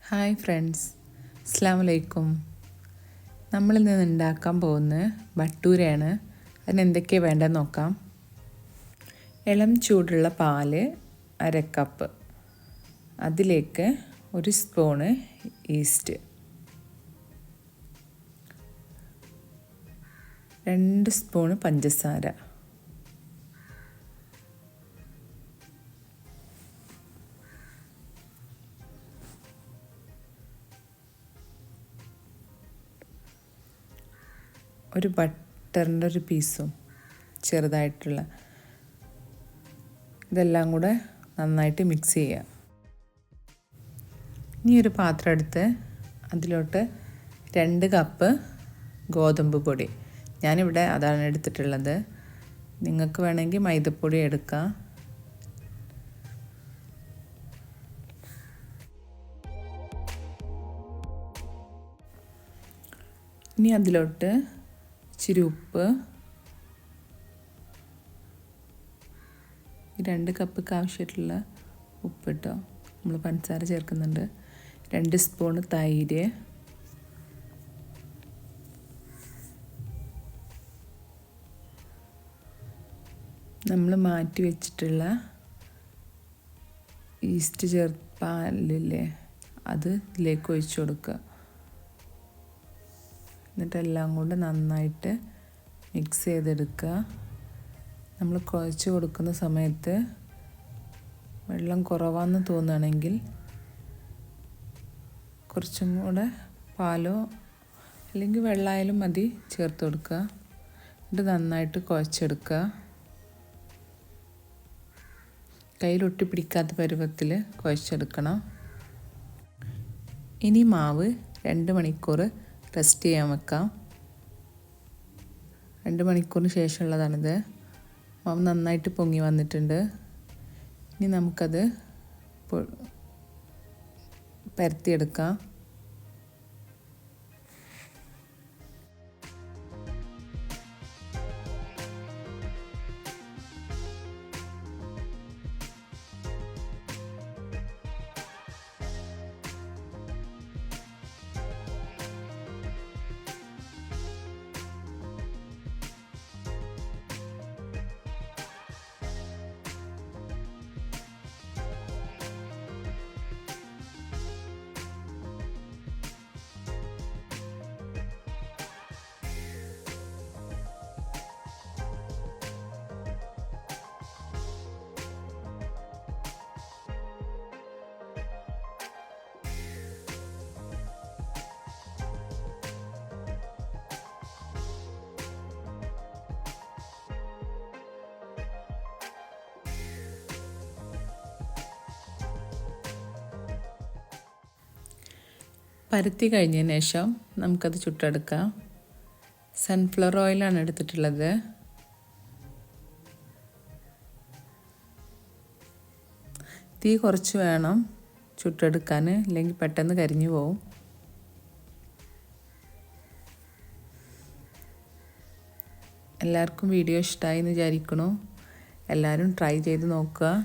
Hi friends, അസ്സലാമു അലൈക്കും. നമ്മളിന്ന് ഉണ്ടാക്കാൻ പോകുന്നത് ഭട്ടൂരയാണ്. അതിന് എന്തൊക്കെയാണ് വേണ്ടതെന്ന് നോക്കാം. ഇളം ചൂടുള്ള പാല് 1/2 കപ്പ്, അതിലേക്ക് 1 സ്പൂണ് ഈസ്റ്റ്, 2 സ്പൂണ് പഞ്ചസാര, ഒരു ബട്ടറിൻ്റെ ഒരു പീസും ചെറുതായിട്ടുള്ള, ഇതെല്ലാം കൂടെ നന്നായിട്ട് മിക്സ് ചെയ്യുക. ഇനി ഒരു പാത്രം എടുത്ത് അതിലോട്ട് 2 കപ്പ് ഗോതമ്പ് പൊടി, ഞാനിവിടെ അതാണ് എടുത്തിട്ടുള്ളത്. നിങ്ങൾക്ക് വേണമെങ്കിൽ മൈദപ്പൊടി എടുക്കാം. ഇനി അതിലോട്ട് ഇച്ചിരി ഉപ്പ്, 2 കപ്പൊക്കെ ആവശ്യമായിട്ടുള്ള ഉപ്പ് കേട്ടോ, നമ്മൾ പഞ്ചസാര ചേർക്കുന്നുണ്ട്. 2 സ്പൂണ് തൈര്, നമ്മൾ മാറ്റി വെച്ചിട്ടുള്ള ഈസ്റ്റ് പാലില്ലേ, അത് ഇതിലേക്ക് ഒഴിച്ചു കൊടുക്കുക. എന്നിട്ടെല്ലാം കൊണ്ട് നന്നായിട്ട് മിക്സ് ചെയ്തെടുക്കുക. നമ്മൾ കുഴച്ച് കൊടുക്കുന്ന സമയത്ത് വെള്ളം കുറവാണെന്ന് തോന്നുകയാണെങ്കിൽ കുറച്ചും കൂടെ പാലോ അല്ലെങ്കിൽ വെള്ളമായാലും മതി ചേർത്ത് കൊടുക്കുക. എന്നിട്ട് നന്നായിട്ട് കുഴച്ചെടുക്കുക. കയ്യിലൊട്ടി പിടിക്കാത്ത പരുവത്തിൽ കുഴച്ചെടുക്കണം. ഇനി മാവ് 2 മണിക്കൂർ റെസ്റ്റ് ചെയ്യാൻ വെക്കാം. 2 മണിക്കൂറിന് ശേഷമുള്ളതാണിത്. മാവ് നന്നായിട്ട് പൊങ്ങി വന്നിട്ടുണ്ട്. ഇനി നമുക്കത് പരത്തിയെടുക്കാം. പരത്തി കഴിഞ്ഞതിന് ശേഷം നമുക്കത് ചുട്ടെടുക്കാം. സൺഫ്ലവർ ഓയിലാണ് എടുത്തിട്ടുള്ളത്. തീ കുറച്ച് വേണം ചുട്ടെടുക്കാൻ, ഇല്ലെങ്കിൽ പെട്ടെന്ന് കരിഞ്ഞു പോവും. എല്ലാവർക്കും വീഡിയോ ഇഷ്ടമായി എന്ന് വിചാരിക്കണു. എല്ലാവരും ട്രൈ ചെയ്ത് നോക്കുക.